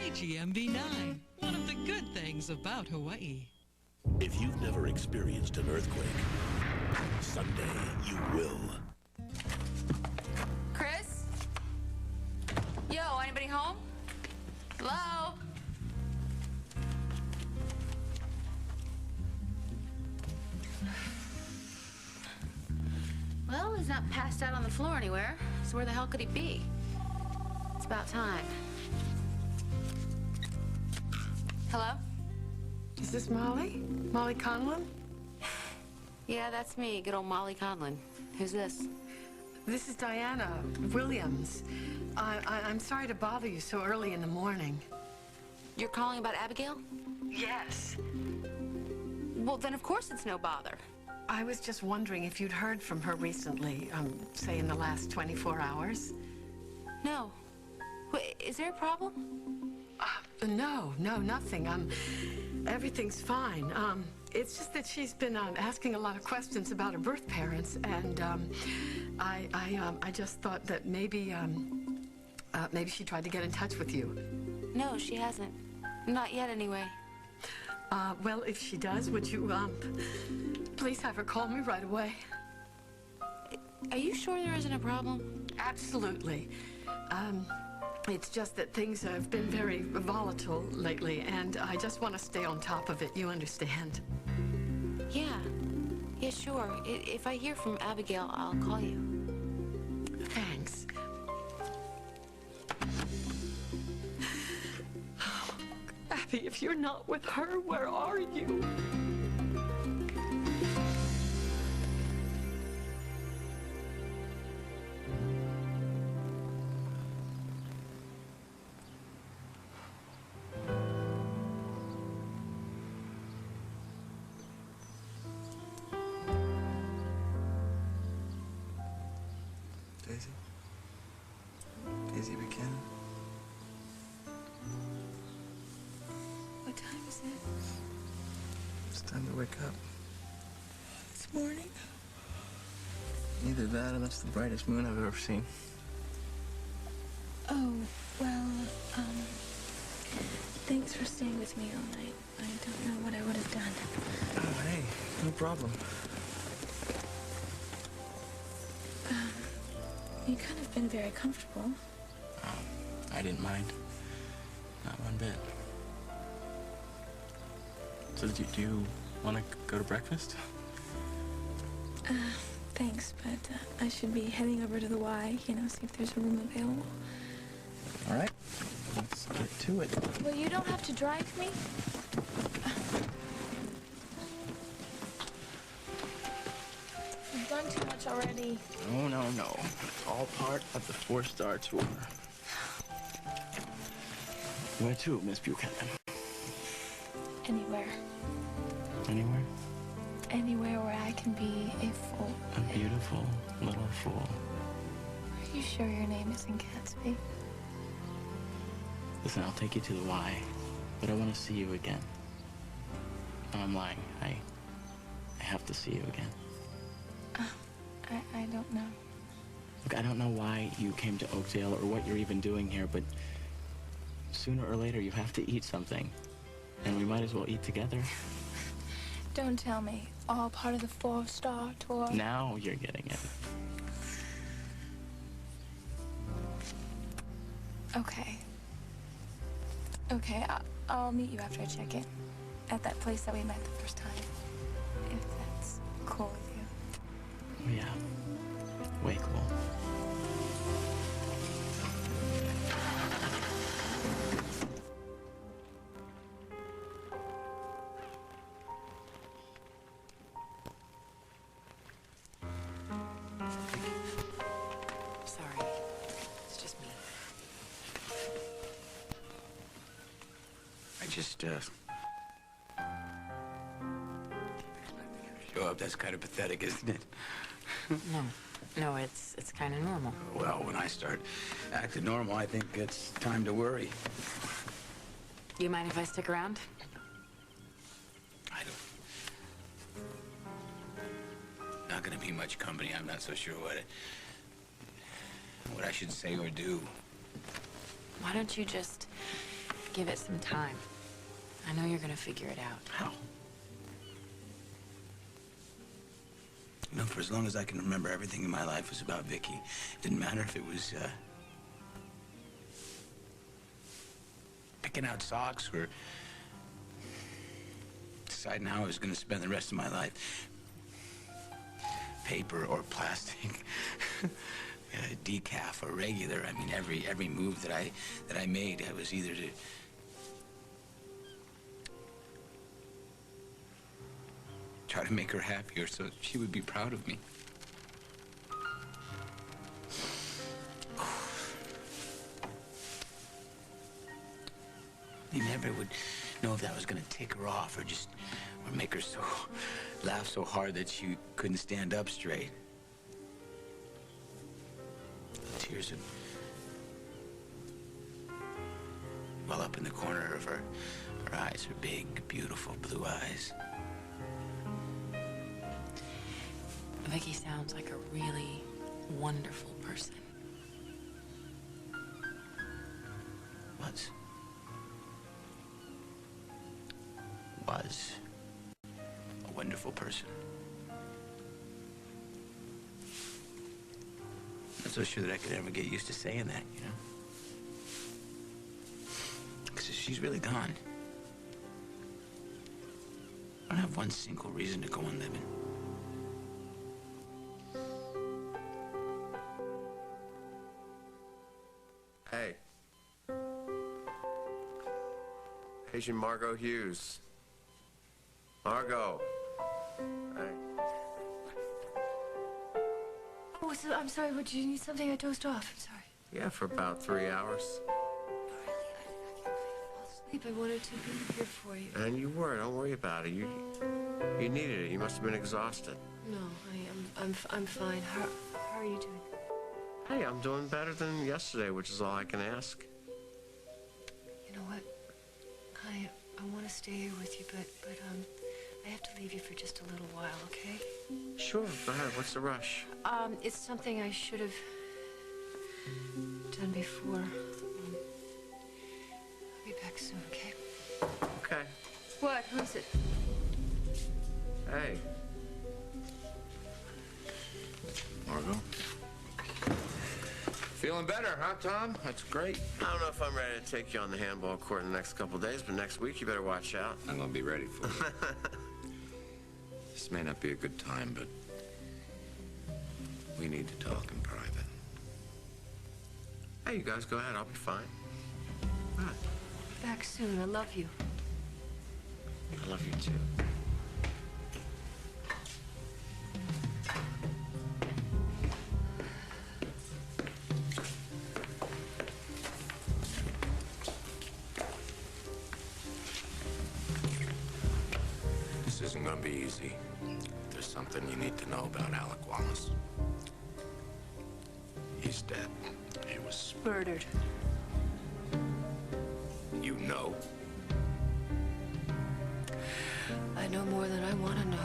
KGMB9, one of the good things about Hawaii. If you've never experienced an earthquake, someday you will. Chris? Yo, anybody home? Hello? Well, he's not passed out on the floor anywhere, so where the hell could he be? It's about time. Hello? Is this Molly? Molly Conlon? Yeah, that's me, good old Molly Conlon. Who's this? This is Diana Williams. I'm sorry to bother you so early in the morning. You're calling about Abigail? Yes. Well, then of course it's no bother. I was just wondering if you'd heard from her recently, say in the last 24 hours. No. Wait, is there a problem? No, nothing. Everything's fine. It's just that she's been asking a lot of questions about her birth parents, and I just thought that maybe she tried to get in touch with you. No, she hasn't. Not yet, anyway. Well, if she does, would you please have her call me right away? Are you sure there isn't a problem? Absolutely. It's just that things have been very volatile lately, and I just want to stay on top of it, you understand? Yeah, sure. If I hear from Abigail, I'll call you. Thanks. Abby, if you're not with her, where are you? Daisy Buchanan. What time is it? It's time to wake up. It's morning. Either that or that's the brightest moon I've ever seen. Oh, well, thanks for staying with me all night. I don't know what I would have done. Oh, hey, no problem. You kind of been very comfortable. I didn't mind. Not one bit. So do you want to go to breakfast? Thanks, but I should be heading over to the Y, see if there's a room available. All right, let's get to it. Well, you don't have to drive me. You've done too much already. No. It's all part of the 4-star tour. Where to, Miss Buchanan? Anywhere. Anywhere? Anywhere where I can be a fool. A beautiful little fool. Are you sure your name isn't Gatsby? Listen, I'll take you to the Y, but I want to see you again. No, I'm lying. I have to see you again. I don't know. Look, I don't know why you came to Oakdale or what you're even doing here, but sooner or later you have to eat something. And we might as well eat together. Don't tell me. All part of the 4-star tour. Now you're getting it. Okay. I'll meet you after I check in. At that place that we met the first time. If that's cool with you. Yeah. Way cool. Sorry. It's just me. I just, show up. That's kind of pathetic, isn't it? No, it's kind of normal. Well, when I start acting normal, I think it's time to worry. Do you mind if I stick around? I don't... Not gonna be much company. I'm not so sure what I should say or do. Why don't you just Give it some time. I know you're gonna figure it out. How? You know, for as long as I can remember, everything in my life was about Vicki. It didn't matter if it was, picking out socks or deciding how I was gonna spend the rest of my life. Paper or plastic, decaf or regular. I mean, every move that I made, it was either to try to make her happier so she would be proud of me. You never would know if that was gonna tick her off or make her laugh so hard that she couldn't stand up straight. The tears would well up in the corner of her eyes, her big, beautiful blue eyes. Vicki sounds like a really wonderful person. Was a wonderful person. Not so sure that I could ever get used to saying that, you know? Because if she's really gone, I don't have one single reason to go on living. Hey. Agent Margo Hughes. Margo. Hey. Oh, so, I'm sorry, would you need something? I dozed off. I'm sorry. Yeah, for about 3 hours. I can't fall asleep. I wanted to be here for you. And you were. Don't worry about it. You needed it. You must have been exhausted. No, I'm fine. How are you doing? Hey, I'm doing better than yesterday, which is all I can ask. You know what? I want to stay here with you, but I have to leave you for just a little while, okay? Sure, go ahead. What's the rush? It's something I should have done before. I'll be back soon, okay? Okay. What? Who is it? Hey. Margo? Feeling better, huh, Tom? That's great. I don't know if I'm ready to take you on the handball court in the next couple of days, but next week you better watch out. I'm gonna be ready for you. This may not be a good time, but we need to talk in private. Hey, you guys go ahead. I'll be fine. What? Back soon. I love you. I love you, too. This isn't gonna be easy. There's something you need to know about Alec Wallace. He's dead. He was... Murdered. You know? I know more than I want to know.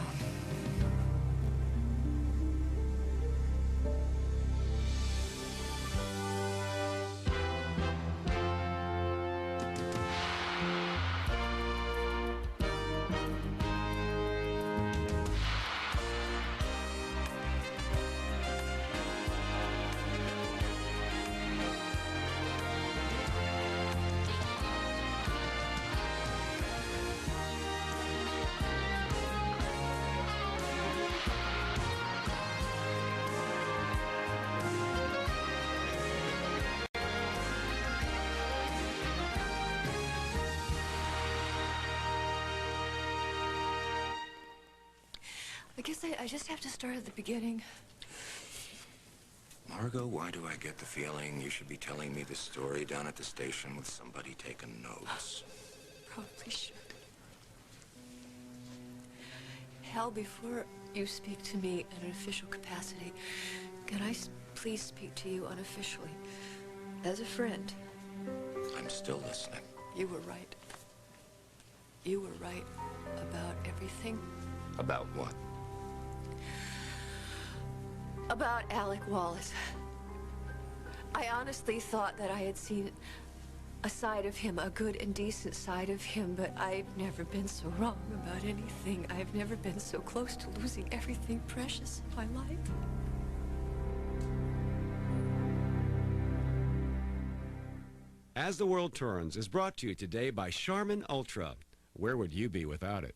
I guess I just have to start at the beginning. Margo, why do I get the feeling you should be telling me this story down at the station with somebody taking notes? Probably should. Hal, before you speak to me in an official capacity, can I please speak to you unofficially? As a friend. I'm still listening. You were right. You were right about everything. About what? About Alec Wallace. I honestly thought that I had seen a side of him, a good and decent side of him, but I've never been so wrong about anything. I've never been so close to losing everything precious in my life. As the World Turns is brought to you today by Charmin Ultra. Where would you be without it?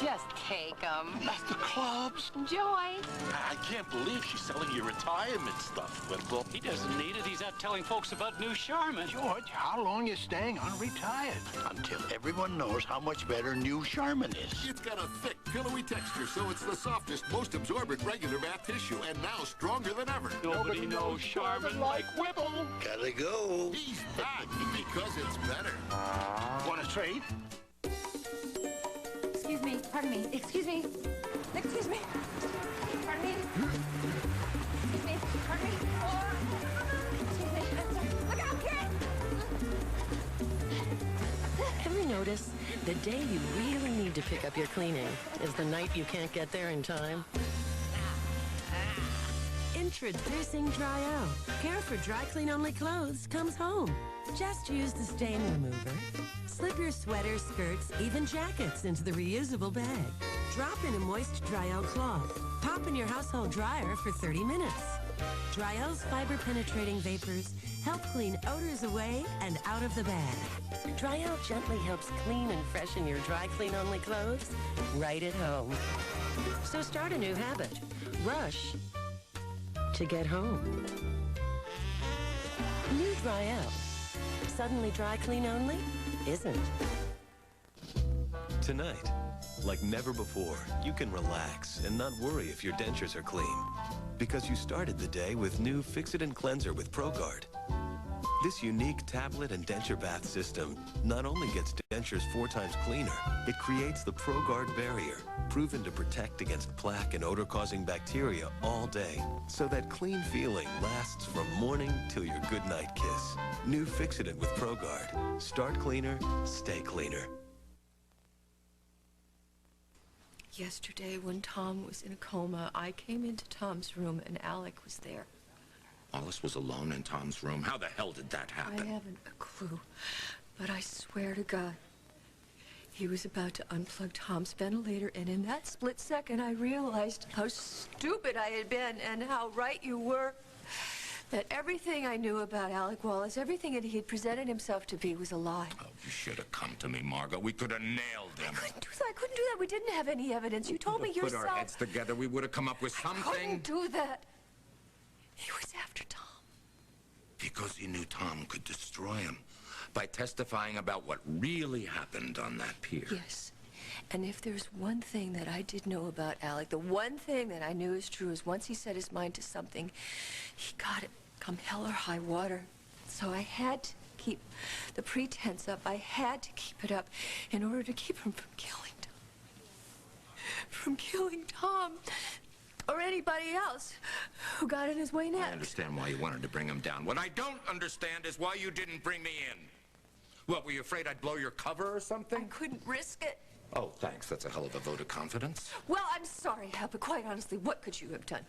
Just take them. That's the clubs. Enjoy. I can't believe she's selling your retirement stuff, Wimple. He doesn't need it. He's out telling folks about new Charmin. George, how long you staying unretired? Until everyone knows how much better new Charmin is. It's got a thick, pillowy texture, so it's the softest, most absorbent regular bath tissue, and now stronger than ever. Nobody knows Charmin like Whipple. Gotta go. He's back because it's better. Want a trade? Excuse me, pardon me, excuse me. Excuse me. Pardon me. Excuse me, pardon me. Excuse me, I'm sorry. Look out, kid! Ever notice the day you really need to pick up your cleaning is the night you can't get there in time? Introducing Dry-O. Care for dry clean only clothes comes home. Just use the stain remover. Slip your sweaters, skirts, even jackets into the reusable bag. Drop in a moist Dry-O cloth. Pop in your household dryer for 30 minutes. Dry-O's fiber-penetrating vapors help clean odors away and out of the bag. Dry-O gently helps clean and freshen your dry clean only clothes right at home. So start a new habit. Rush to get home. New Dry-O. Suddenly dry clean only isn't. Tonight, like never before, you can relax and not worry if your dentures are clean. Because you started the day with new Fix-It and Cleanser with ProGuard. This unique tablet and denture bath system not only gets dentures 4 times cleaner, it creates the ProGuard barrier, proven to protect against plaque and odor-causing bacteria all day, so that clean feeling lasts from morning till your goodnight kiss. New Fix-It with ProGuard. Start cleaner, stay cleaner. Yesterday, when Tom was in a coma, I came into Tom's room and Alec was there. Wallace was alone in Tom's room. How the hell did that happen? I haven't a clue, but I swear to God, he was about to unplug Tom's ventilator, and in that split second, I realized how stupid I had been and how right you were. That everything I knew about Alec Wallace, everything that he had presented himself to be, was a lie. Oh, you should have come to me, Margo. We could have nailed him. I couldn't do that. We didn't have any evidence. You told me yourself. Put our heads together. We would have come up with something. I couldn't do that. He was after Tom. Because he knew Tom could destroy him by testifying about what really happened on that pier. Yes. And if there's one thing that I did know about Alec, the one thing that I knew is true is once he set his mind to something, he got it, come hell or high water. So I had to keep the pretense up. I had to keep it up in order to keep him from killing Tom. From killing Tom. Or anybody else who got in his way next. I understand why you wanted to bring him down. What I don't understand is why you didn't bring me in. What, were you afraid I'd blow your cover or something? I couldn't risk it. Oh, thanks. That's a hell of a vote of confidence. Well, I'm sorry, Hal, but quite honestly, what could you have done?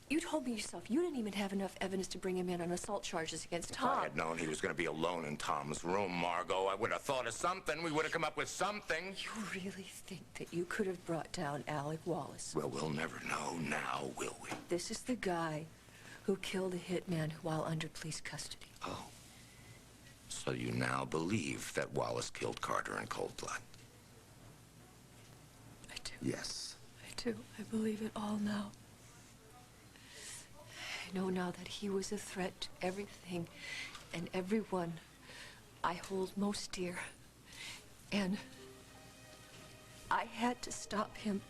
You told me yourself you didn't even have enough evidence to bring him in on assault charges against Tom. If I had known he was going to be alone in Tom's room, Margo, I would have thought of something. We would have come up with something. You really think that you could have brought down Alec Wallace? Well, we'll never know now, will we? This is the guy who killed a hitman while under police custody. Oh. So you now believe that Wallace killed Carter in cold blood? I do. Yes. I do. I believe it all now. I know now that he was a threat to everything and everyone I hold most dear. And I had to stop him,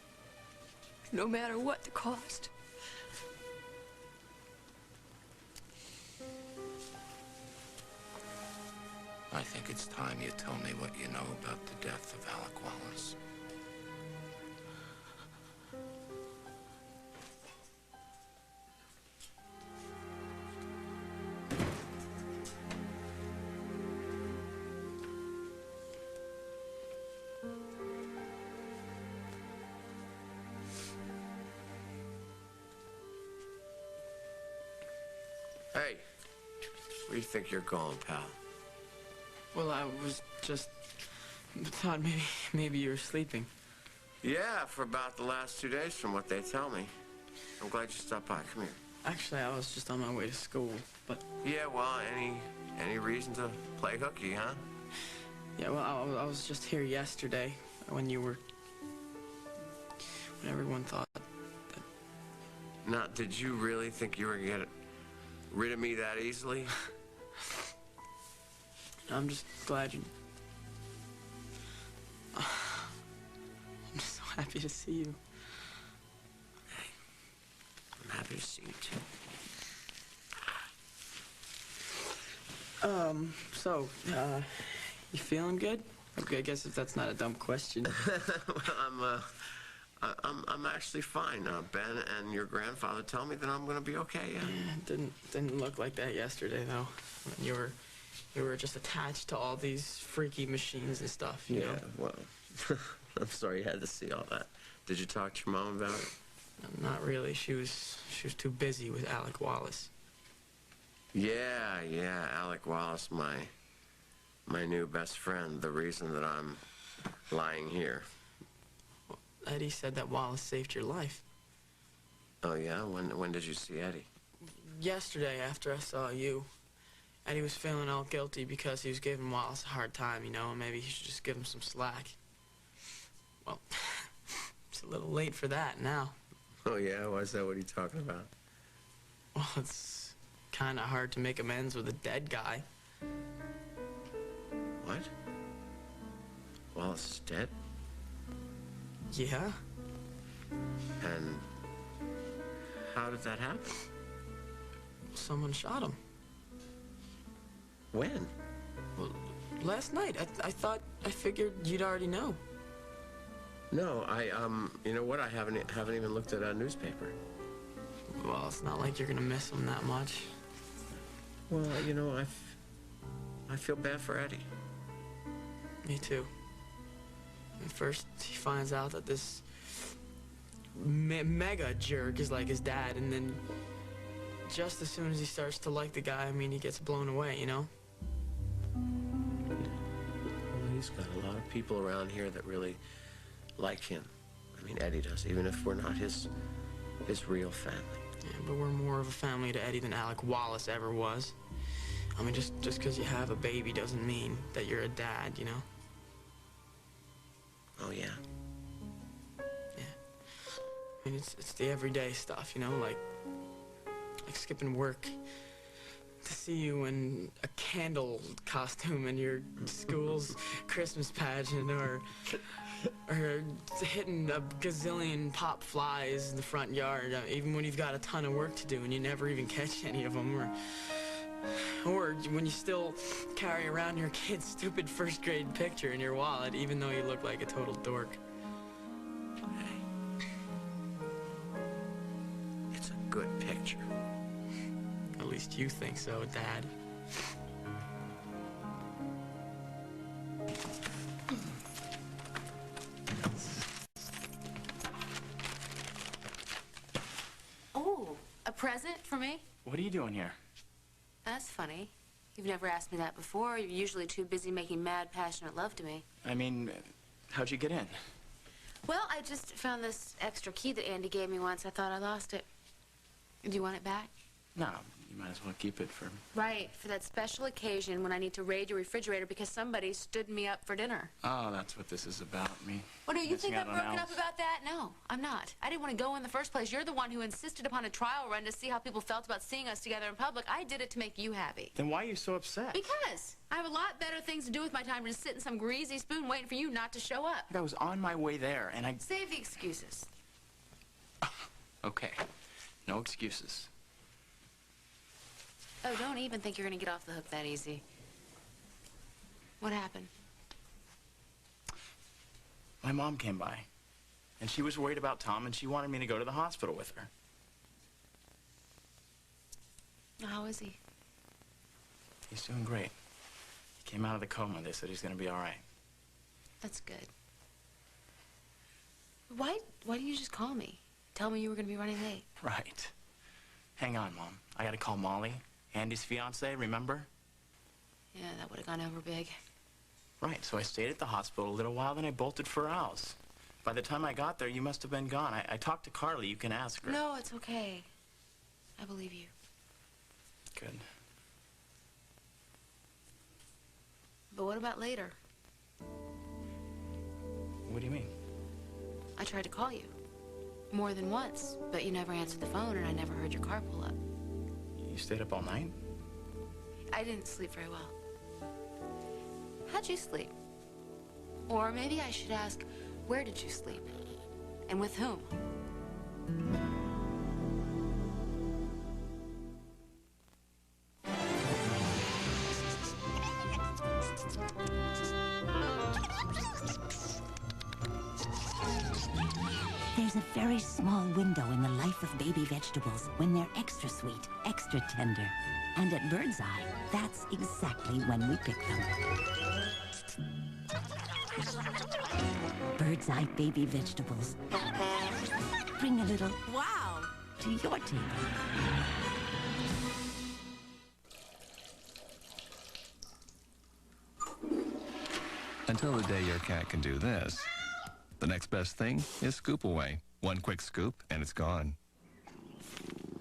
no matter what the cost. I think it's time you tell me what you know about the death of Alec Wallace. Hey, where do you think you're going, pal? Well, I was just... thought maybe you were sleeping. Yeah, for about the last 2 days from what they tell me. I'm glad you stopped by. Come here. Actually, I was just on my way to school, but... Yeah, well, any reason to play hooky, huh? Yeah, well, I was just here yesterday when when everyone thought that... Now, did you really think you were gonna get rid of me that easily? I'm just glad you... I'm just so happy to see you. Hey, I'm happy to see you, too. You feeling good? Okay, I guess if that's not a dumb question. Well, I'm actually fine. Ben and your grandfather tell me that I'm gonna be okay. Yeah. Yeah, didn't look like that yesterday though. When you were just attached to all these freaky machines and stuff. You know? Well, I'm sorry you had to see all that. Did you talk to your mom about it? Not really. She was too busy with Alec Wallace. Yeah, Alec Wallace, my new best friend, the reason that I'm lying here. Well, Eddie said that Wallace saved your life. Oh, yeah? When did you see Eddie? Yesterday, after I saw you. Eddie was feeling all guilty because he was giving Wallace a hard time, you know, and maybe he should just give him some slack. Well, it's a little late for that now. Oh, yeah? Why is that? What are you talking about? Well, it's kind of hard to make amends with a dead guy. What? Wallace is dead? Yeah. And how did that happen? Someone shot him. When? Well, last night. I figured you'd already know. No, you know what? I haven't even looked at a newspaper. Well, it's not like you're gonna miss him that much. Well, you know, I feel bad for Eddie. Me too. At first, he finds out that this mega jerk is like his dad, and then just as soon as he starts to like the guy, I mean, he gets blown away, you know? Well, he's got a lot of people around here that really like him. I mean, Eddie does, even if we're not his real family. Yeah, but we're more of a family to Eddie than Alec Wallace ever was. I mean, just because you have a baby doesn't mean that you're a dad, you know? Oh, yeah? Yeah. I mean, it's the everyday stuff, you know, like skipping work to see you in a candle costume in your school's Christmas pageant, or hitting a gazillion pop flies in the front yard, even when you've got a ton of work to do and you never even catch any of them, or when you still carry around your kid's stupid first grade picture in your wallet, even though you look like a total dork. Hey. It's a good picture. At least you think so, Dad. Oh, a present for me? What are you doing here? That's funny. You've never asked me that before. You're usually too busy making mad, passionate love to me. I mean, how'd you get in? Well, I just found this extra key that Andy gave me once. I thought I lost it. Do you want it back? No, you might as well keep it for... Right, for that special occasion when I need to raid your refrigerator because somebody stood me up for dinner. Oh, that's what this is about, me. What, do you think I'm broken Alice? up about that? No, I'm not. I didn't want to go in the first place. You're the one who insisted upon a trial run to see how people felt about seeing us together in public. I did it to make you happy. Then why are you so upset? Because I have a lot better things to do with my time than to sit in some greasy spoon waiting for you not to show up. I was on my way there, and I... Save the excuses. Okay, no excuses. Oh, don't even think you're going to get off the hook that easy. What happened? My mom came by, and she was worried about Tom, and she wanted me to go to the hospital with her. How is he? He's doing great. He came out of the coma. They said he's going to be all right. That's good. Why didn't you just call me? Tell me you were going to be running late. Right. Hang on, Mom. I got to call Molly, Andy's fiance, remember? Yeah, that would have gone over big. Right, so I stayed at the hospital a little while, then I bolted for Al's. By the time I got there, you must have been gone. I talked to Carly. You can ask her. No, it's okay. I believe you. Good. But what about later? What do you mean? I tried to call you. More than once, but you never answered the phone and I never heard your car pull up. You stayed up all night? I didn't sleep very well. How'd you sleep? Or maybe I should ask, where did you sleep? And with whom? There's a very small window in the life of baby vegetables when they're extra sweet, extra tender. And at Birdseye, that's exactly when we pick them. Birdseye baby vegetables. Bring a little wow to your table. Until the day your cat can do this. The next best thing is Scoop Away. One quick scoop and it's gone.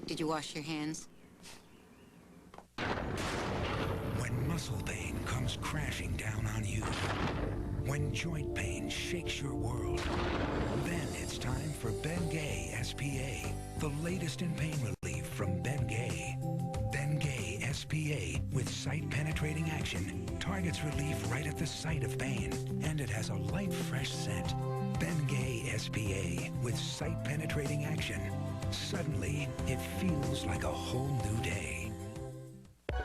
Did you wash your hands? When muscle pain comes crashing down on you, when joint pain shakes your world, then it's time for Bengay SPA, the latest in pain relief from Bengay. Bengay SPA with site-penetrating action targets relief right at the site of pain, and it has a light, fresh scent. Bengay SPA with site-penetrating action. Suddenly, it feels like a whole new day.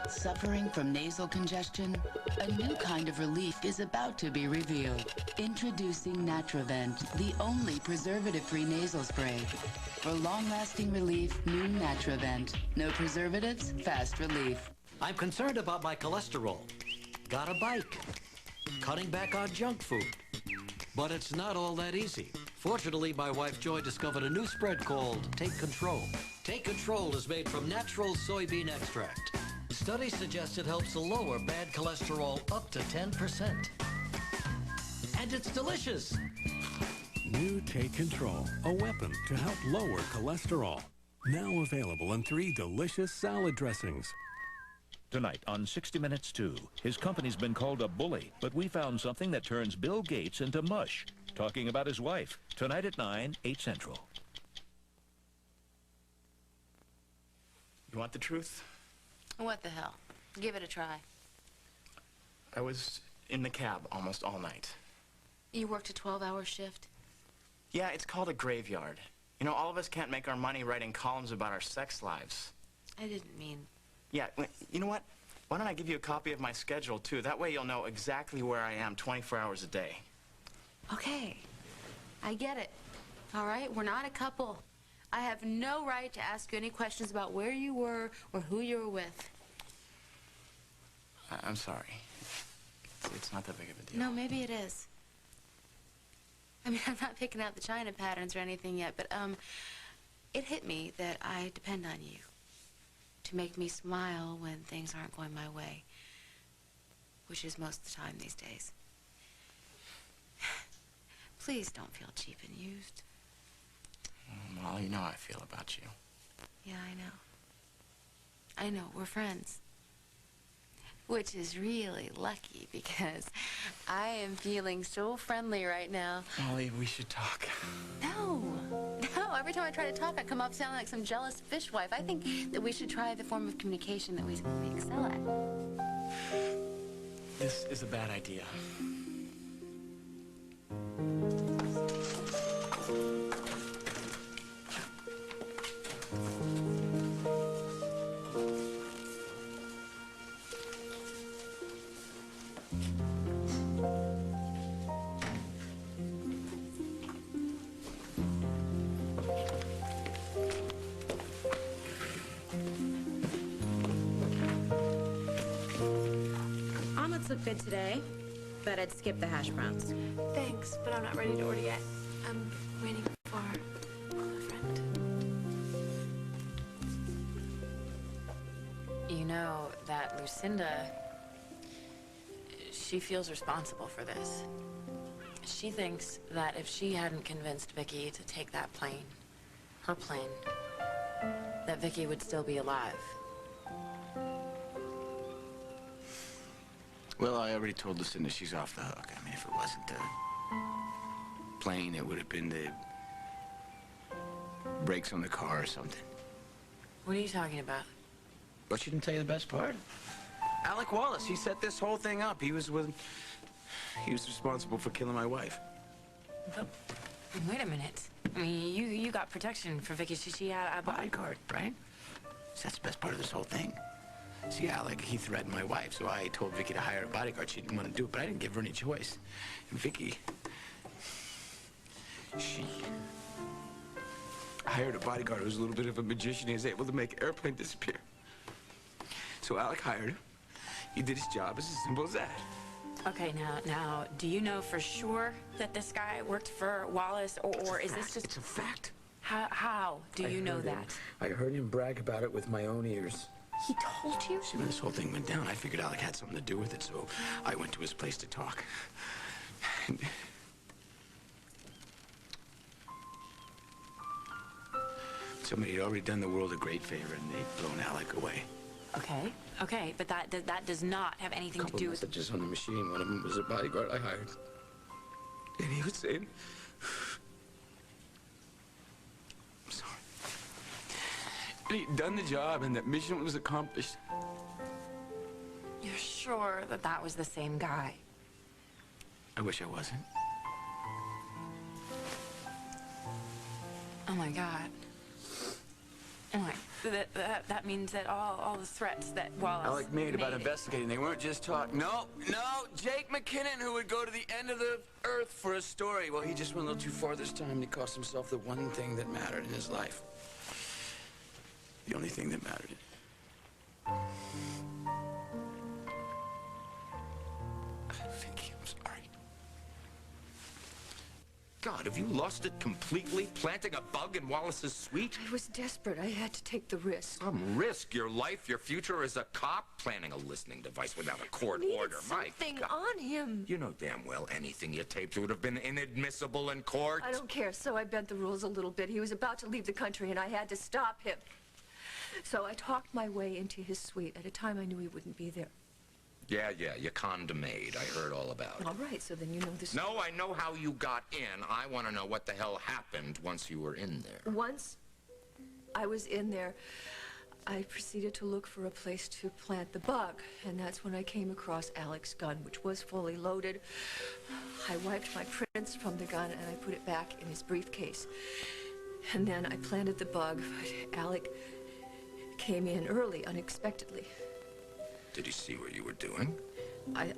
Suffering from nasal congestion? A new kind of relief is about to be revealed. Introducing Natravent, the only preservative-free nasal spray. For long-lasting relief, new Natravent. No preservatives, fast relief. I'm concerned about my cholesterol. Got a bike. Cutting back on junk food. But it's not all that easy. Fortunately, my wife Joy discovered a new spread called Take Control. Take Control is made from natural soybean extract. Studies suggest it helps lower bad cholesterol up to 10%. And it's delicious. New Take Control, a weapon to help lower cholesterol. Now available in 3 delicious salad dressings. Tonight on 60 Minutes 2, his company's been called a bully, but we found something that turns Bill Gates into mush. Talking about his wife. Tonight at 9, 8 Central. You want the truth? What the hell? Give it a try. I was in the cab almost all night. You worked a 12-hour shift? Yeah, it's called a graveyard. You know, all of us can't make our money writing columns about our sex lives. I didn't mean... Yeah, you know what? Why don't I give you a copy of my schedule, too? That way you'll know exactly where I am 24 hours a day. Okay. I get it. All right? We're not a couple. I have no right to ask you any questions about where you were or who you were with. I'm sorry. It's not that big of a deal. No, maybe it is. I mean, I'm not picking out the China patterns or anything yet, but, it hit me that I depend on you to make me smile when things aren't going my way, which is most of the time these days. Please don't feel cheap and used. Molly, you know how I feel about you. Yeah, I know. I know, we're friends. Which is really lucky because I am feeling so friendly right now. Molly, we should talk. No. No, every time I try to talk, I come off sounding like some jealous fishwife. I think that we should try the form of communication that we excel at. This is a bad idea. Omelets look good today, but I'd skip the hash browns. Thanks, but I'm not ready to order yet. I'm waiting for a friend. you know that Lucinda, she feels responsible for this. She thinks that if she hadn't convinced Vicki to take that plane, her plane, that Vicki would still be alive. Well, I already told Lucinda she's off the hook. I mean, if it wasn't the plane, it would have been the brakes on the car or something. What are you talking about? But she didn't tell you the best part? Alec Wallace, he set this whole thing up. He was responsible for killing my wife. But wait a minute. I mean, you got protection for Vicki. She had a bodyguard, right? So that's the best part of this whole thing. See, Alec, he threatened my wife, so I told Vicki to hire a bodyguard. She didn't want to do it, but I didn't give her any choice. And Vicki, she hired a bodyguard who was a little bit of a magician. He was able to make an airplane disappear. So Alec hired him. He did his job. It's as simple as that. Okay, now, do you know for sure that this guy worked for Wallace, or is this just... It's a fact. How do you know that? I heard him brag about it with my own ears. He told you? See, when this whole thing went down, I figured Alec had something to do with it, so I went to his place to talk. Somebody had already done the world a great favor, and they'd blown Alec away. Okay, but that does not have anything to do with... messages on the machine. One of them was a bodyguard I hired. And he was saying... I'm sorry. And he'd done the job, and that mission was accomplished. You're sure that that was the same guy? I wish I wasn't. Oh my God. Oh my... That means that all the threats that Wallace Alec made about investigating, they weren't just talk. No, Jake McKinnon, who would go to the end of the earth for a story. Well, he just went a little too far this time, and he cost himself the one thing that mattered in his life. The only thing that mattered. Vicki, I'm sorry. God, have you lost it completely? Planting a bug in Wallace's suite? I was desperate. I had to take the risk. Some risk? Your life, your future as a cop? Planning a listening device without a court order. My Something God. on him. You know damn well anything you taped would have been inadmissible in court. I don't care, so I bent the rules a little bit. He was about to leave the country, and I had to stop him. So I talked my way into his suite at a time I knew he wouldn't be there. Yeah, you conned a maid. I heard all about it. All right, so then you know this... No, I know how you got in. I want to know what the hell happened once you were in there. Once I was in there, I proceeded to look for a place to plant the bug, and that's when I came across Alec's gun, which was fully loaded. I wiped my prints from the gun, and I put it back in his briefcase. And then I planted the bug, but Alec came in early, unexpectedly. Did he see what you were doing? I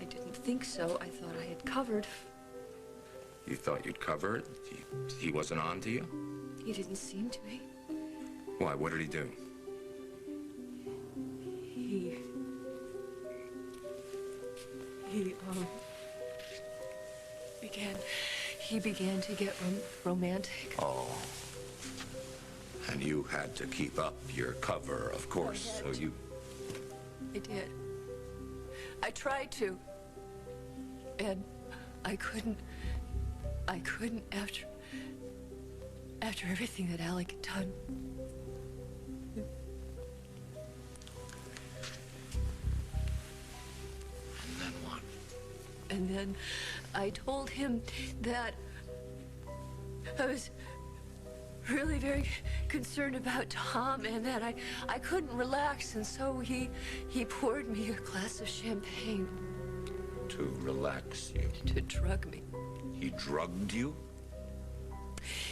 didn't think so. I thought I had covered. You thought you'd cover it? He wasn't on to you? He didn't seem to be. Why? What did he do? He began to get romantic. Oh. And you had to keep up your cover, of course, so you... I did. I tried to. And I couldn't after everything that Alec had done. And then what? And then I told him that I was really very concerned about Tom and that I couldn't relax, and so he poured me a glass of champagne. To relax you? To drug me. He drugged you?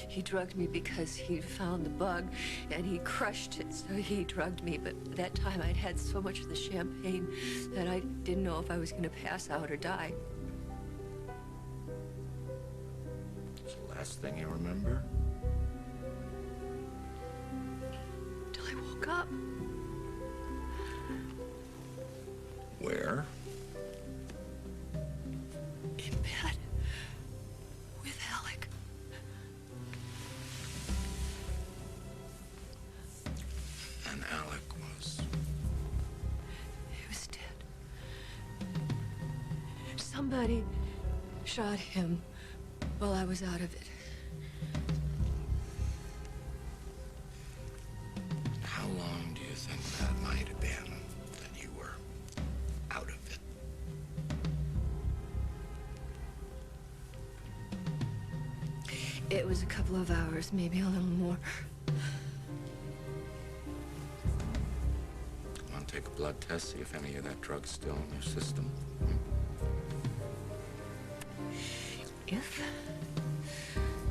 He drugged me because he'd found the bug and he crushed it, so he drugged me. But at that time I'd had so much of the champagne that I didn't know if I was going to pass out or die. It's the last thing you remember? Till I woke up. Where? In bed. With Alec. And Alec was Somebody shot him while I was out of it. How long do you think that might have been that you were out of it? It was a couple of hours, maybe a little more. Want to take a blood test, see if any of that drug's still in your system? If?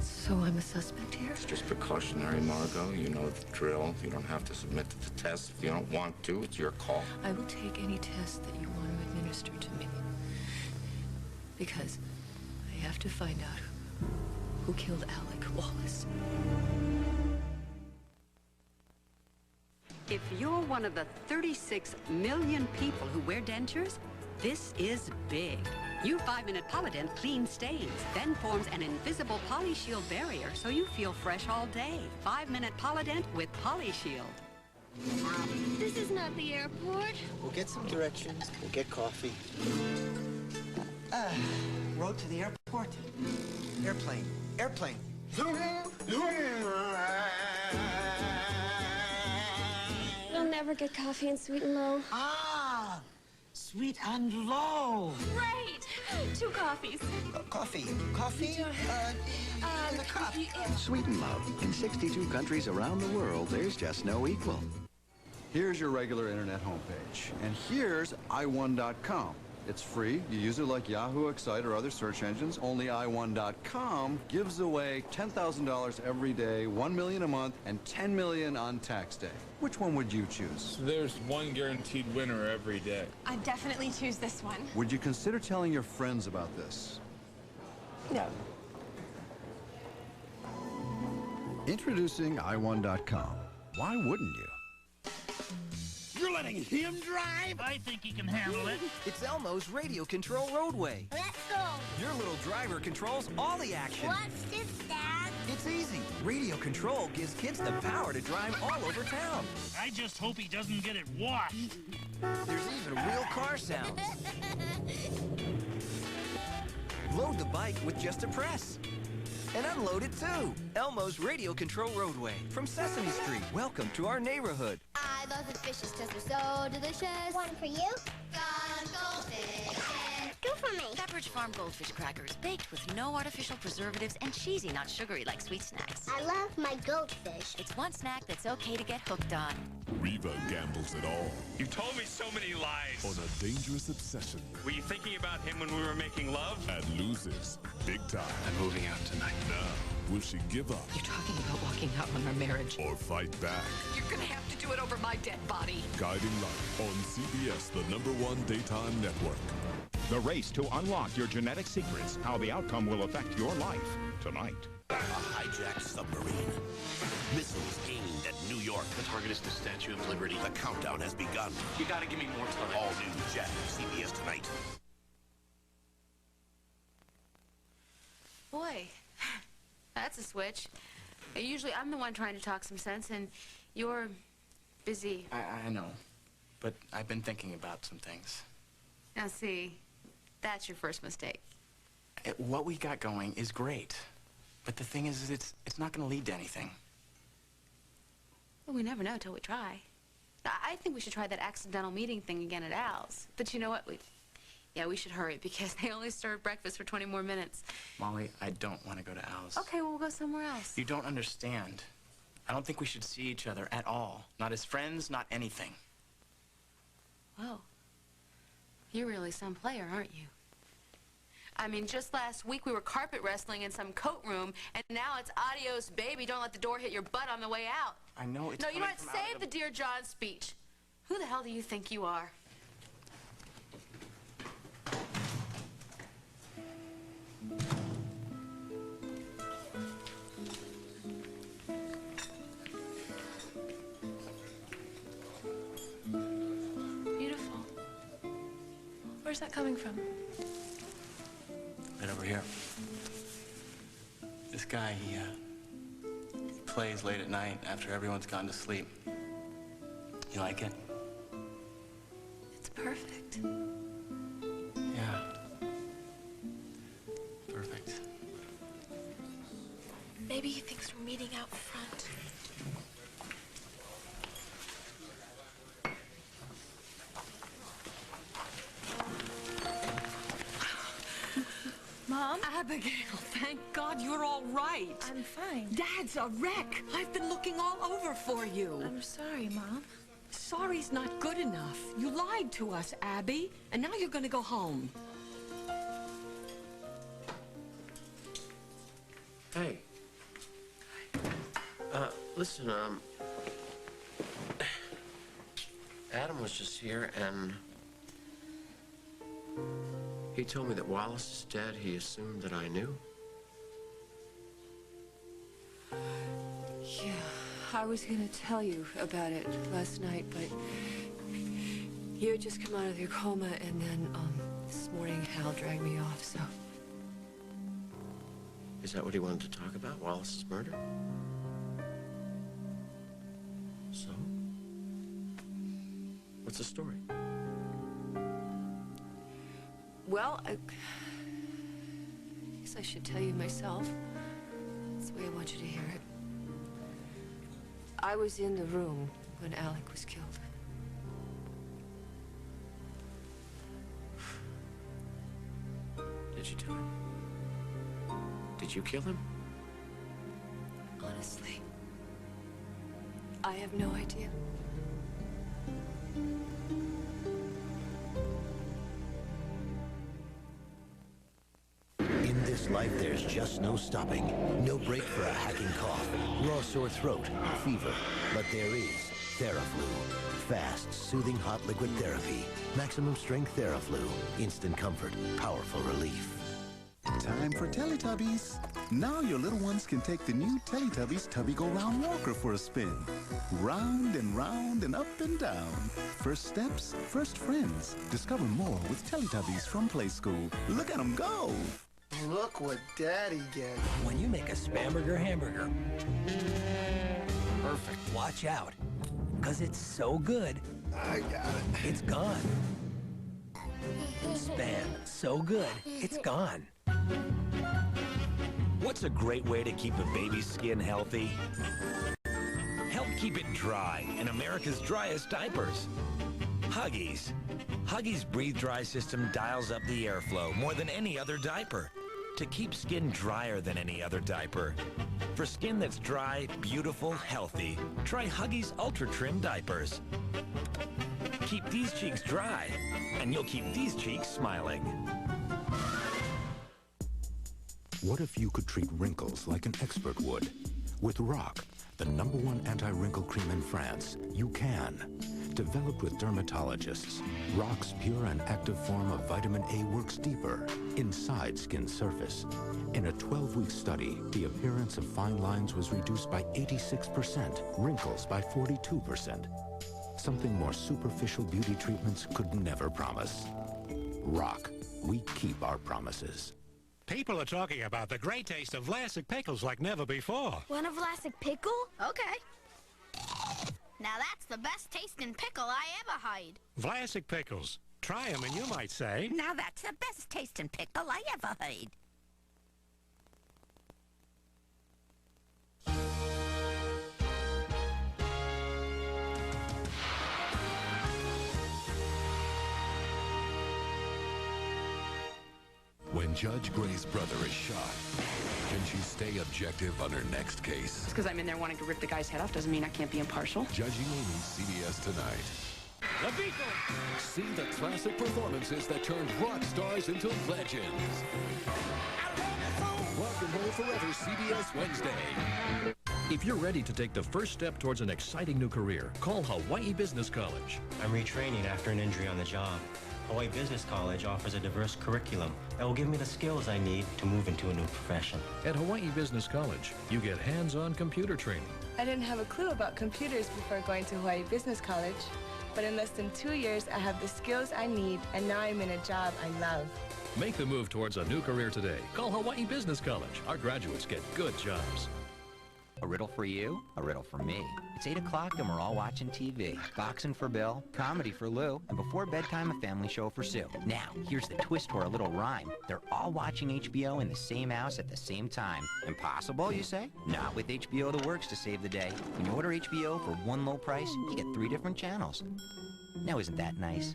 So I'm a suspect here? It's just precautionary, Margo. You know the drill. You don't have to submit to the test if you don't want to. It's your call. I will take any test that you want to administer to me. Because I have to find out who killed Alec Wallace. If you're one of the 36 million people who wear dentures, this is big. New 5-Minute Polydent cleans stains, then forms an invisible PolyShield barrier so you feel fresh all day. 5-Minute Polydent with PolyShield. This is not the airport. We'll get some directions. We'll get coffee. Road to the airport. Airplane. Airplane. We'll never get coffee and sweet and low. Ah! Sweet and low. Great! 2 coffees. Coffee. Coffee? In the cup. Sweet and low. In 62 countries around the world, there's just no equal. Here's your regular internet homepage. And here's i1.com. It's free. You use it like Yahoo, Excite, or other search engines. Only i1.com gives away $10,000 every day, $1 million a month, and $10 million on tax day. Which one would you choose? There's one guaranteed winner every day. I'd definitely choose this one. Would you consider telling your friends about this? No. Introducing i1.com. Why wouldn't you? You're letting him drive? I think he can handle it. It's Elmo's radio control roadway. Let's go. Your little driver controls all the action. What's this, Dad? It's easy. Radio control gives kids the power to drive all over town. I just hope he doesn't get it washed. There's even real car sounds. Load the bike with just a press. And unload it too. Elmo's radio control roadway from Sesame Street. Welcome to our neighborhood. I love the fishes because they're so delicious. One for you. Gone goldfish. And 2 for me. Pepperidge Farm goldfish crackers, baked with no artificial preservatives and cheesy, not sugary like sweet snacks. I love my goldfish. It's one snack that's okay to get hooked on. Reva gambles it all. You told me so many lies. On a dangerous obsession. Were you thinking about him when we were making love? And loses big time. I'm moving out tonight. Now, will she give up? You're talking about walking out on our marriage. Or fight back? You're gonna have to do it over my dead body. Guiding Light on CBS, the #1 daytime network. The race to unlock your genetic secrets. How the outcome will affect your life. Tonight. A hijacked submarine. Missiles aimed at New York. The target is the Statue of Liberty. The countdown has begun. You gotta give me more time. All new Jet, CBS tonight. Boy, that's a switch. Usually I'm the one trying to talk some sense, and you're busy. I know, but I've been thinking about some things. Now see, that's your first mistake. What we got going is great, but the thing is it's not going to lead to anything. Well, we never know till we try. I think we should try that accidental meeting thing again at Al's. But you know what? We should hurry because they only serve breakfast for 20 more minutes. Molly, I don't want to go to Al's. Okay, well, we'll go somewhere else. You don't understand. I don't think we should see each other at all. Not as friends, not anything. Whoa. You're really some player, aren't you? I mean, just last week we were carpet wrestling in some coat room, and now it's adios, baby, don't let the door hit your butt on the way out. I know it's No, you know what? from Save the Dear John speech. Who the hell do you think you are? Beautiful. Where's that coming from? Right over here. This guy, he plays late at night after everyone's gone to sleep. You like it? It's perfect. Yeah. Maybe he thinks we're meeting out front. Mom? Abigail, thank God you're all right. I'm fine. Dad's a wreck. I've been looking all over for you. I'm sorry, Mom. Sorry's not good enough. You lied to us, Abby, and now you're gonna go home. Hey. Listen, Adam was just here, and he told me that Wallace is dead. He assumed that I knew. Yeah, I was gonna tell you about it last night, but you had just come out of your coma, and then, this morning Hal dragged me off, so... Is that what he wanted to talk about, Wallace's murder? So? What's the story? Well, I guess I should tell you myself. That's the way I want you to hear it. I was in the room when Alec was killed. Did you do it? Did you kill him? Honestly, I have no idea. In this life, there's just no stopping. No break for a hacking cough, raw sore throat, fever. But there is Theraflu. Fast, soothing hot liquid therapy. Maximum strength Theraflu. Instant comfort, powerful relief. Time for Teletubbies. Now your little ones can take the new Teletubbies Tubby-Go-Round Walker for a spin. Round and up and down. First steps, first friends. Discover more with Teletubbies from Play School. Look at them go! Look what Daddy gets. When you make a Spamburger hamburger. Perfect. Watch out. Because it's so good. I got it. It's gone. Spam. So good. It's gone. What's a great way to keep a baby's skin healthy? Help keep it dry in America's driest diapers. Huggies. Huggies Breathe Dry system dials up the airflow more than any other diaper to keep skin drier than any other diaper. For skin that's dry, beautiful, healthy, try Huggies Ultra Trim diapers. Keep these cheeks dry, and you'll keep these cheeks smiling. What if you could treat wrinkles like an expert would? With Rock, the #1 anti-wrinkle cream in France, you can. Developed with dermatologists, Rock's pure and active form of vitamin A works deeper, inside skin surface. In a 12-week study, the appearance of fine lines was reduced by 86%, wrinkles by 42%. Something more superficial beauty treatments could never promise. Rock, we keep our promises. People are talking about the great taste of Vlasic pickles like never before. Want a Vlasic pickle? Okay. Now that's the best tasting pickle I ever had. Vlasic pickles. Try them and you might say... Now that's the best tasting pickle I ever had. When Judge Gray's brother is shot, can she stay objective on her next case? Just because I'm in there wanting to rip the guy's head off doesn't mean I can't be impartial. Judging Amy, CBS Tonight. See the classic performances that turned rock stars into legends. Rock and Roll Forever, CBS Wednesday. If you're ready to take the first step towards an exciting new career, call Hawaii Business College. I'm retraining after an injury on the job. Hawaii Business College offers a diverse curriculum that will give me the skills I need to move into a new profession. At Hawaii Business College, you get hands-on computer training. I didn't have a clue about computers before going to Hawaii Business College, but in less than 2 years, I have the skills I need, and now I'm in a job I love. Make the move towards a new career today. Call Hawaii Business College. Our graduates get good jobs. A riddle for you, a riddle for me. It's 8 o'clock and we're all watching TV. Boxing for Bill, comedy for Lou, and before bedtime, a family show for Sue. Now, here's the twist to our little rhyme. They're all watching HBO in the same house at the same time. Impossible, you say? Not with HBO The Works to save the day. When you order HBO for one low price, you get 3 different channels. Now, isn't that nice?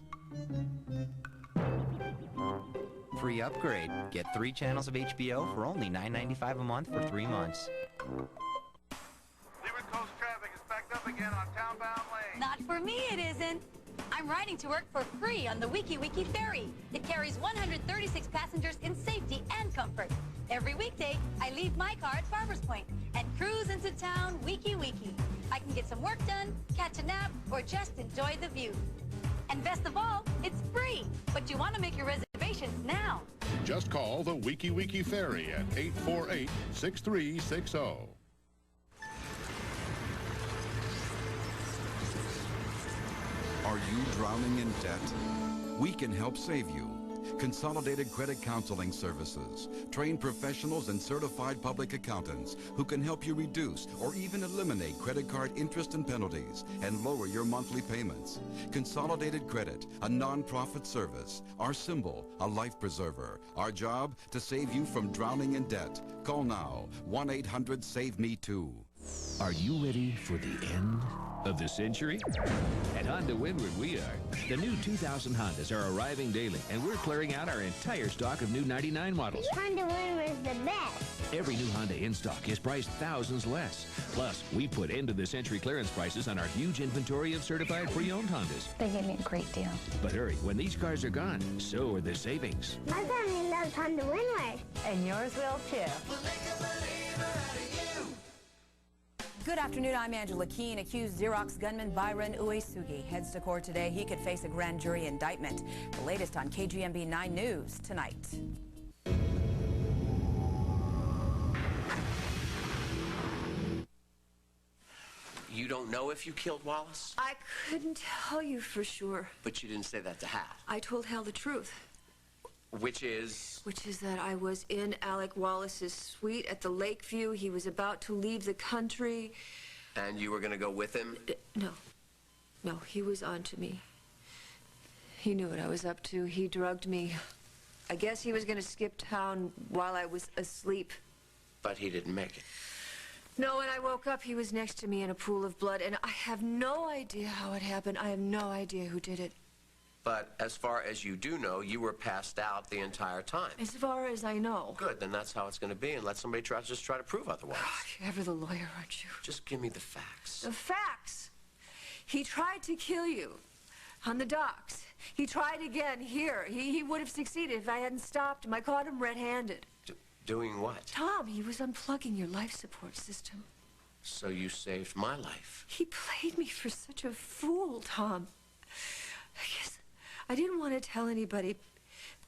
Free upgrade. Get 3 channels of HBO for only $9.95 a month for 3 months. Leeward Coast traffic is backed up again on townbound lane. Not for me, it isn't. I'm riding to work for free on the Wiki Wiki ferry. It carries 136 passengers in safety and comfort. Every weekday, I leave my car at Farmers Point and cruise into town Wiki Wiki. I can get some work done, catch a nap, or just enjoy the view. And best of all, it's free. But you want to make your reservations now. Just call the Wiki Wiki Ferry at 848-6360. Are you drowning in debt? We can help save you. Consolidated Credit Counseling Services. Trained professionals and certified public accountants who can help you reduce or even eliminate credit card interest and penalties and lower your monthly payments. Consolidated Credit, a non-profit service. Our symbol, a life preserver. Our job, to save you from drowning in debt. Call now, 1-800-SAVE-ME-TOO. Are you ready for the end of the century? At Honda Windward, we are. The new 2000 Hondas are arriving daily, and we're clearing out our entire stock of new 99 models. Honda Windward is the best. Every new Honda in stock is priced thousands less. Plus, we put end-of-the-century clearance prices on our huge inventory of certified pre-owned Hondas. They gave me a great deal. But hurry, when these cars are gone, so are the savings. My family loves Honda Windward. And yours will, too. Good afternoon, I'm Angela Keene. Accused Xerox gunman Byron Uesugi heads to court today. He could face a grand jury indictment. The latest on KGMB 9 News tonight. You don't know if you killed Wallace? I couldn't tell you for sure. But you didn't say that to Hal. I told Hal the truth. Which is? Which is that I was in Alec Wallace's suite at the Lakeview. He was about to leave the country. And you were going to go with him? No. No, he was on to me. He knew what I was up to. He drugged me. I guess he was going to skip town while I was asleep. But he didn't make it. No, when I woke up, he was next to me in a pool of blood, and I have no idea how it happened. I have no idea who did it. But as far as you do know, you were passed out the entire time. As far as I know. Good, then that's how it's going to be, and let somebody try to prove otherwise. You're ever the lawyer, aren't you? Just give me the facts. The facts? He tried to kill you on the docks. He tried again here. He would have succeeded if I hadn't stopped him. I caught him red-handed. Doing what? Tom, he was unplugging your life support system. So you saved my life. He played me for such a fool, Tom. I guess I didn't want to tell anybody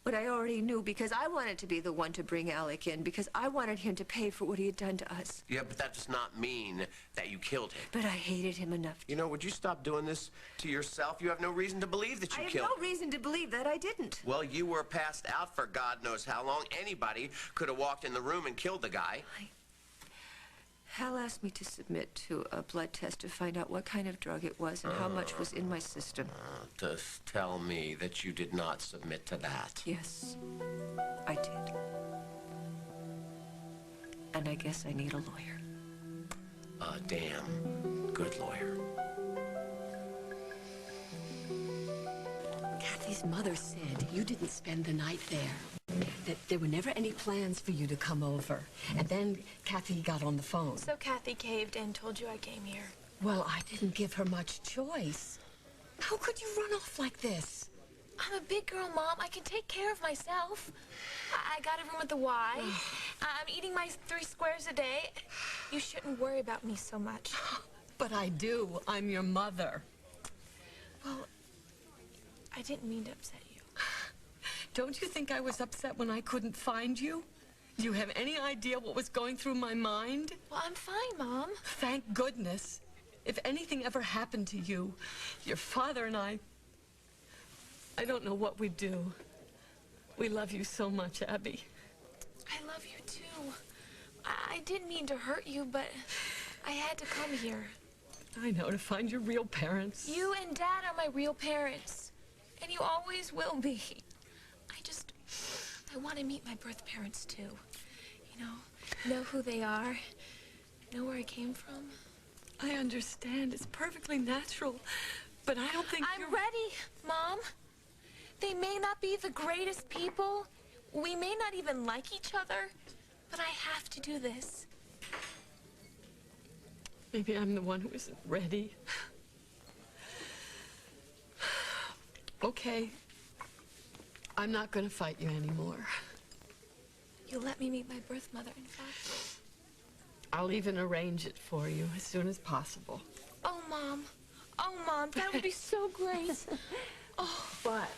what I already knew because I wanted to be the one to bring Alec in because I wanted him to pay for what he had done to us. Yeah, but that does not mean that you killed him. But I hated him enough. You know, would you stop doing this to yourself? You have no reason to believe that you killed him. I have no reason to believe that I didn't. Well, you were passed out for God knows how long. Anybody could have walked in the room and killed the guy. Hal asked me to submit to a blood test to find out what kind of drug it was and how much was in my system. To tell me that you did not submit to that. Yes, I did. And I guess I need a lawyer. A damn good lawyer. Kathy's mother said you didn't spend the night there. That there were never any plans for you to come over. And then Kathy got on the phone. So Kathy caved and told you I came here. Well, I didn't give her much choice. How could you run off like this? I'm a big girl, Mom. I can take care of myself. I got a room at the Y. I'm eating my 3 squares a day. You shouldn't worry about me so much. But I do. I'm your mother. Well, I didn't mean to upset you. Don't you think I was upset when I couldn't find you? Do you have any idea what was going through my mind? Well, I'm fine, Mom. Thank goodness. If anything ever happened to you, your father and I don't know what we'd do. We love you so much, Abby. I love you, too. I didn't mean to hurt you, but I had to come here. I know, to find your real parents. You and Dad are my real parents. And you always will be. I want to meet my birth parents, too. You know who they are, know where I came from. I understand. It's perfectly natural. But I don't think I'm ready, Mom. They may not be the greatest people. We may not even like each other. But I have to do this. Maybe I'm the one who isn't ready. Okay. I'm not going to fight you anymore. You'll let me meet my birth mother, in fact. I'll even arrange it for you as soon as possible. Oh, Mom. Oh, Mom, that would be so great. Oh. But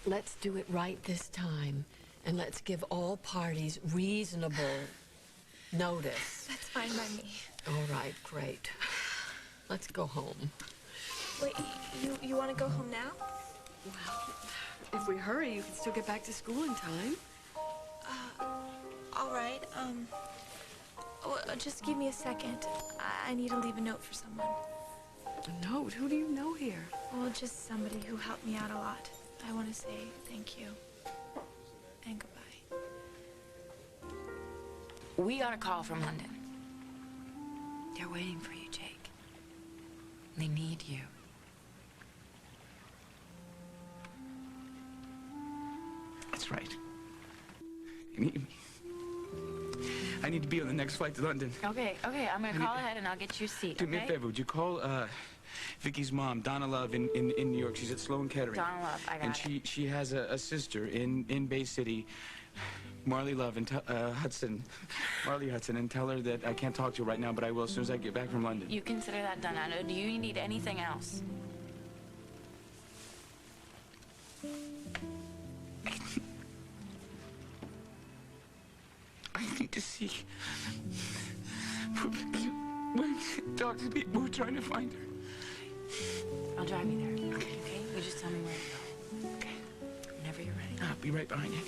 let's do it right this time. And let's give all parties reasonable notice. That's fine by me. All right, great. Let's go home. Wait, you want to go home now? Well, if we hurry, you can still get back to school in time. All right, just give me a second. I need to leave a note for someone. A note? Who do you know here? Well, just somebody who helped me out a lot. I want to say thank you. And goodbye. We got a call from London. They're waiting for you, Jake. They need you. That's right. You need me. I need to be on the next flight to London. Okay, I'm gonna call ahead and I'll get you a seat, Do me a favor, would you call Vicky's mom, Donna Love, in New York. She's at Sloan Kettering. Donna Love, I got it. And she has a sister in Bay City, Marley Love, and Marley Hudson, and tell her that I can't talk to her right now, but I will as soon as I get back from London. You consider that done, Anna. Do you need anything else? I need to see when talk to people who are trying to find her. I'll drive you there. Okay? You just tell me where to go. Okay. Whenever you're ready. I'll be right behind you.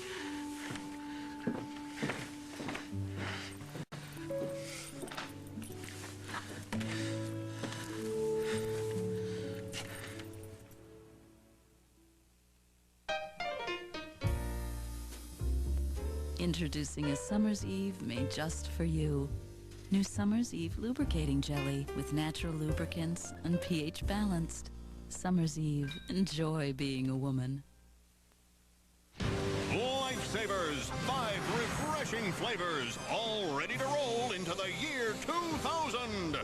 Introducing a Summer's Eve made just for you. New Summer's Eve lubricating jelly with natural lubricants and pH balanced. Summer's Eve, enjoy being a woman. Lifesavers, 5 refreshing flavors, all ready to roll into the year 2000. Now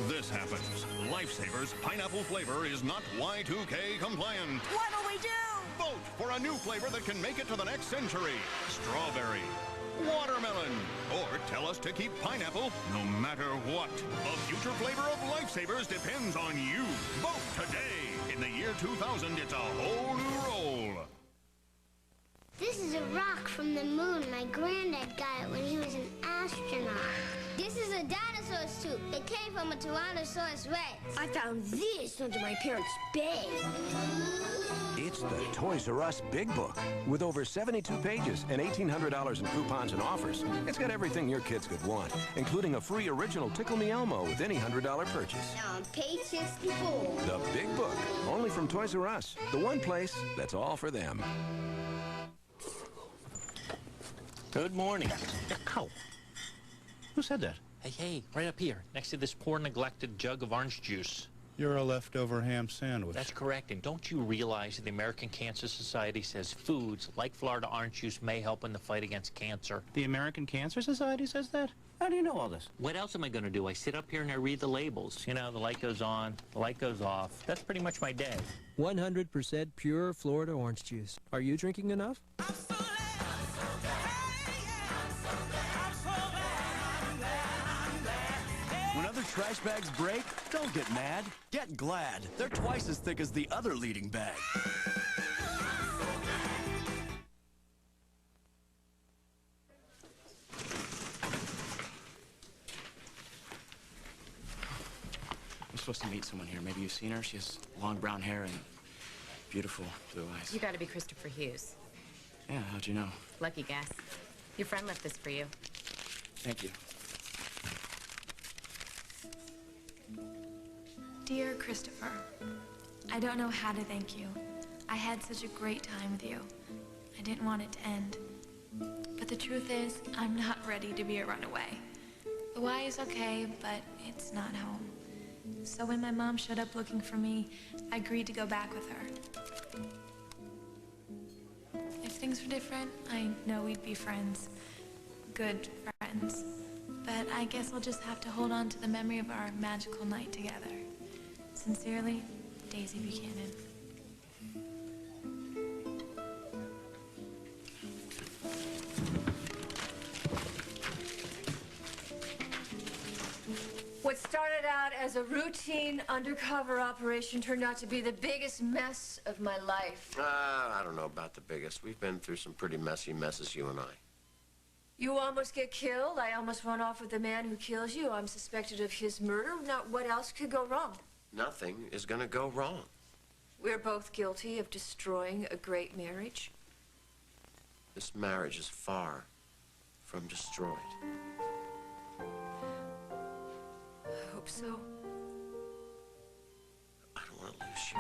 this happens. Lifesavers pineapple flavor is not Y2K compliant. What'll we do? Vote for a new flavor that can make it to the next century. Strawberry, watermelon, or tell us to keep pineapple no matter what. The future flavor of Lifesavers depends on you. Vote today. In the year 2000, it's a whole new roll. This is a rock from the moon. My granddad got it when he was an astronaut. This is a dinosaur suit. It came from a Tyrannosaurus Rex. I found this under my parents' bed. It's the Toys R Us Big Book. With over 72 pages and $1,800 in coupons and offers, it's got everything your kids could want, including a free original Tickle Me Elmo with any $100 purchase. Now on page 64. The Big Book, only from Toys R Us. The one place that's all for them. Good morning. Ow. Who said that? Hey, right up here, next to this poor neglected jug of orange juice. You're a leftover ham sandwich. That's correct, and don't you realize that the American Cancer Society says foods like Florida orange juice may help in the fight against cancer? The American Cancer Society says that? How do you know all this? What else am I going to do? I sit up here and I read the labels. You know, the light goes on, the light goes off. That's pretty much my day. 100% pure Florida orange juice. Are you drinking enough? When other trash bags break, don't get mad. Get glad. They're twice as thick as the other leading bag. I'm supposed to meet someone here. Maybe you've seen her. She has long brown hair and beautiful blue eyes. You gotta be Christopher Hughes. Yeah, how'd you know? Lucky guess. Your friend left this for you. Thank you. Dear Christopher, I don't know how to thank you. I had such a great time with you. I didn't want it to end. But the truth is, I'm not ready to be a runaway. The Y is okay, but it's not home. So when my mom showed up looking for me, I agreed to go back with her. If things were different, I know we'd be friends. Good friends. But I guess I'll just have to hold on to the memory of our magical night together. Sincerely, Daisy Buchanan. What started out as a routine undercover operation turned out to be the biggest mess of my life. I don't know about the biggest. We've been through some pretty messy messes, you and I. You almost get killed. I almost run off with the man who kills you. I'm suspected of his murder. Now, what else could go wrong? Nothing is gonna go wrong. We're both guilty of destroying a great marriage. This marriage is far from destroyed. I hope so. I don't want to lose you.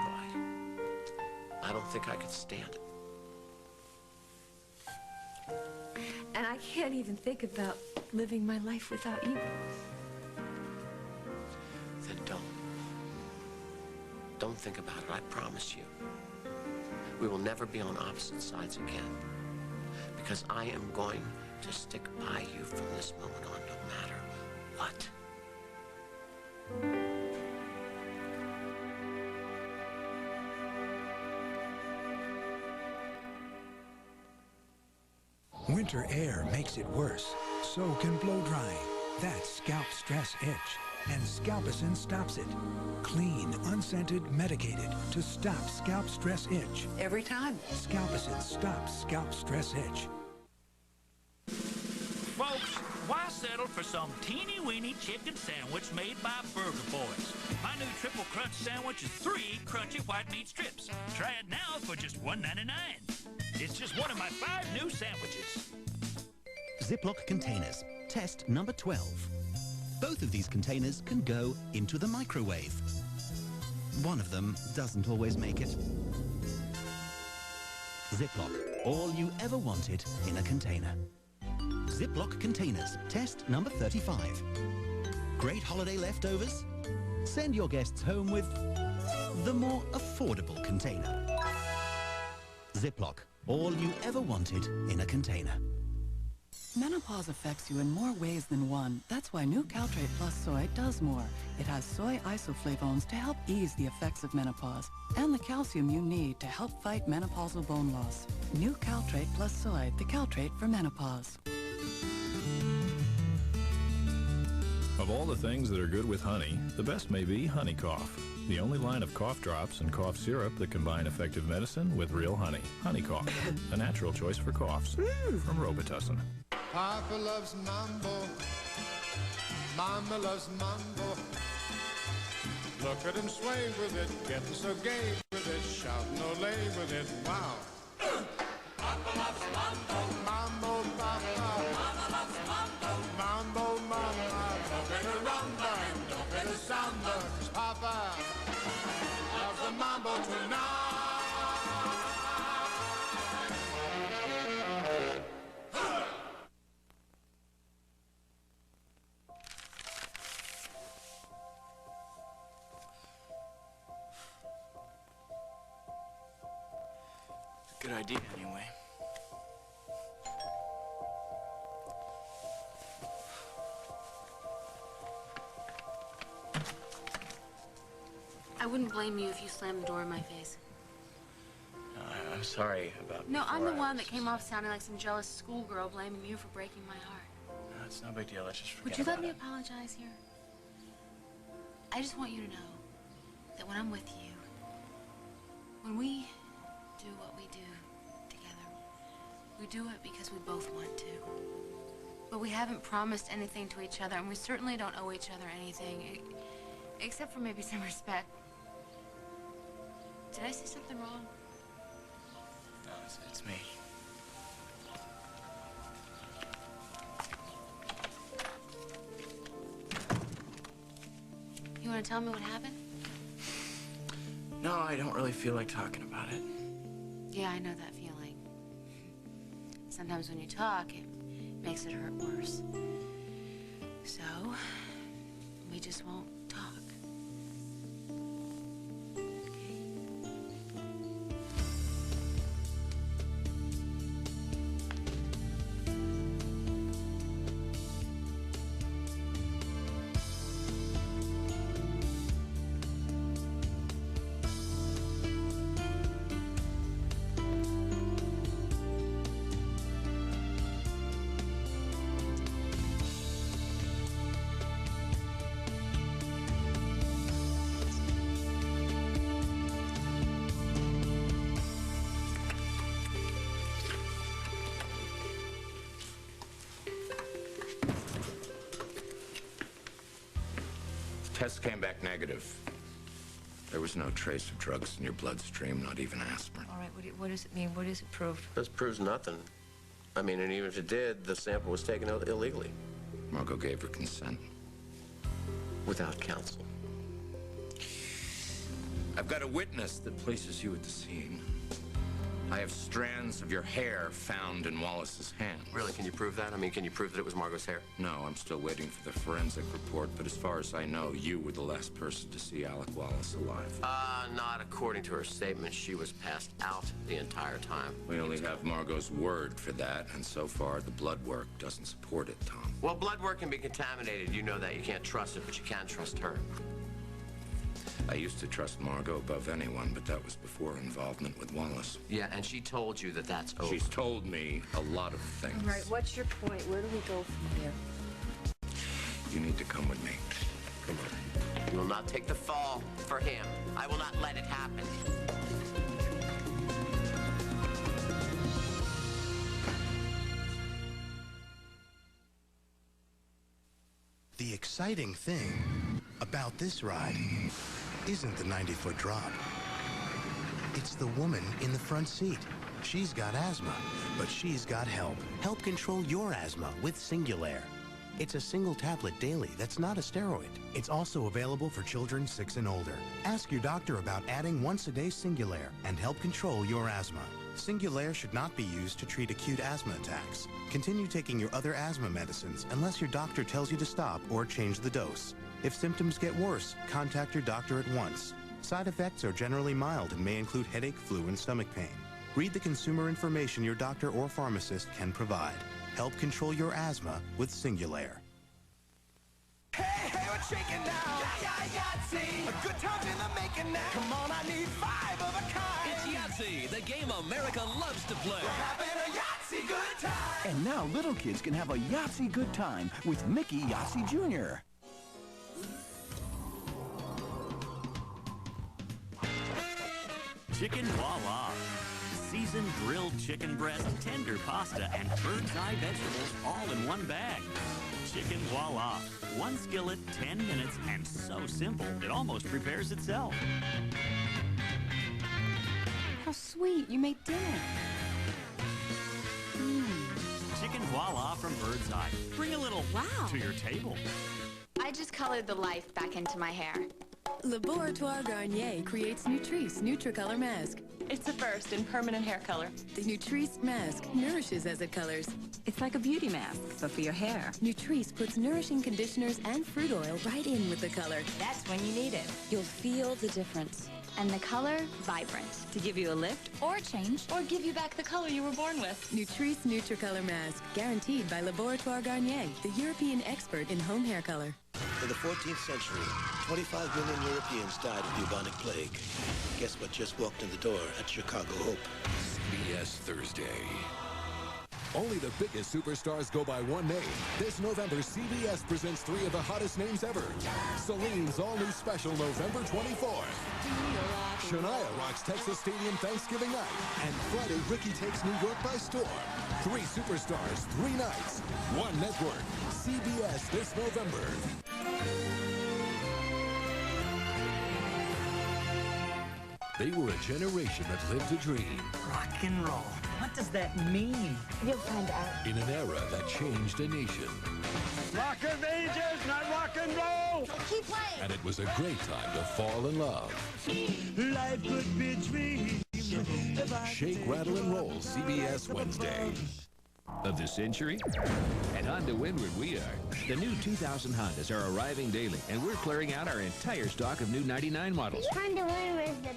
I don't think I could stand it. And I can't even think about living my life without you. Then don't. Don't think about it, I promise you. We will never be on opposite sides again. Because I am going to stick by you from this moment on, no matter what. Winter air makes it worse. So can blow drying. That's scalp stress itch. And Scalpicin stops it. Clean, unscented, medicated to stop scalp stress itch. Every time. Scalpicin stops scalp stress itch. Folks, why settle for some teeny-weeny chicken sandwich made by Burger Boys? My new Triple Crunch sandwich is 3 crunchy white meat strips. Try it now for just $1.99. It's just one of my 5 new sandwiches. Ziploc containers. Test number 12. Both of these containers can go into the microwave. One of them doesn't always make it. Ziploc. All you ever wanted in a container. Ziploc containers. Test number 35. Great holiday leftovers? Send your guests home with the more affordable container. Ziploc. All you ever wanted in a container. Menopause affects you in more ways than one. That's why new Caltrate Plus Soy does more. It has soy isoflavones to help ease the effects of menopause and the calcium you need to help fight menopausal bone loss. New Caltrate Plus Soy, the Caltrate for menopause. Of all the things that are good with honey, the best may be Honey Cough, the only line of cough drops and cough syrup that combine effective medicine with real honey. Honey Cough, a natural choice for coughs. From Robitussin. Papa loves mambo. Mama loves mambo. Look at him sway with it, getting so gay with it, shouting Olay with it. Wow. Papa loves mambo. Mambo, papa. Mama loves mambo. Mambo, mama. Don't get a rumba and don't get a samba. 'Cause Papa loves the mambo tonight. Good idea, anyway. I wouldn't blame you if you slammed the door in my face. I'm sorry about No, I'm before. the one that came off sounding like some jealous schoolgirl blaming you for breaking my heart. No, it's no big deal. Let's just forget Would you let about me it. apologize here? I just want you to know that when I'm with you, when we do what we do together, we do it because we both want to. But we haven't promised anything to each other, and we certainly don't owe each other anything, except for maybe some respect. Did I say something wrong? No, it's me. You want to tell me what happened? No, I don't really feel like talking about it. Yeah, I know that feeling. Sometimes when you talk, it makes it hurt worse. So, we just won't talk. Tests came back negative. There was no trace of drugs in your bloodstream, not even aspirin. All right, what does it mean? What does it prove? This proves nothing. I mean, and even if it did, the sample was taken illegally. Margo gave her consent. Without counsel. I've got a witness that places you at the scene. I have strands of your hair found in Wallace's hand. Really, can you prove that? I mean, can you prove that it was Margo's hair? No, I'm still waiting for the forensic report, but as far as I know, you were the last person to see Alec Wallace alive. Not according to her statement. She was passed out the entire time. We only have Margo's word for that, and so far, the blood work doesn't support it, Tom. Well, blood work can be contaminated. You know that. You can't trust it, but you can trust her. I used to trust Margo above anyone, but that was before her involvement with Wallace. Yeah, and she told you that that's over. She's told me a lot of things. All right, what's your point? Where do we go from here? You need to come with me. Come on. You will not take the fall for him. I will not let it happen. The exciting thing about this ride isn't the 90-foot drop. It's the woman in the front seat. She's got asthma, but she's got help. Help control your asthma with Singulair. It's a single tablet daily that's not a steroid. It's also available for children 6 and older. Ask your doctor about adding once-a-day Singulair and help control your asthma. Singulair should not be used to treat acute asthma attacks. Continue taking your other asthma medicines unless your doctor tells you to stop or change the dose. If symptoms get worse, contact your doctor at once. Side effects are generally mild and may include headache, flu, and stomach pain. Read the consumer information your doctor or pharmacist can provide. Help control your asthma with Singulair. Hey, we're shaking now. Yahtzee. A good time in the making now. Come on, I need 5 of a kind. It's Yahtzee, the game America loves to play. We're having a Yahtzee good time. And now little kids can have a Yahtzee good time with Mickey Yahtzee Jr. Chicken Voila. Seasoned grilled chicken breast, tender pasta, and bird's eye vegetables all in one bag. Chicken Voila. One skillet, 10 minutes, and so simple, it almost prepares itself. How sweet. You made dinner. Chicken Voila from Bird's Eye. Bring a little wow to your table. I just colored the life back into my hair. Laboratoire Garnier creates Nutrice Nutricolor Mask. It's a first in permanent hair color. The Nutrice mask nourishes as it colors. It's like a beauty mask, but for your hair. Nutrice puts nourishing conditioners and fruit oil right in with the color. That's when you need it. You'll feel the difference. And the color, vibrant. To give you a lift Or change. or give you back the color you were born with. Nutrice Nutricolor Mask, guaranteed by Laboratoire Garnier, the European expert in home hair color. In the 14th century, 25 million Europeans died of bubonic plague. Guess what just walked in the door at Chicago Hope? CBS Thursday. Only the biggest superstars go by one name. This November, CBS presents 3 of the hottest names ever. Celine's all-new special, November 24th. Shania rocks Texas Stadium Thanksgiving night. And Friday, Ricky takes New York by storm. 3 superstars, 3 nights, 1 network. CBS this November. They were a generation that lived to dream. Rock and roll. What does that mean? You'll find out. In an era that changed a nation. Rock of ages, not rock and roll. Keep playing. And it was a great time to fall in love. Life could be a dream. Shake, Rattle, and Roll, CBS Wednesday. Of the century? At Honda Windward, we are. The new 2000 Hondas are arriving daily, and we're clearing out our entire stock of new 99 models. Honda Windward is the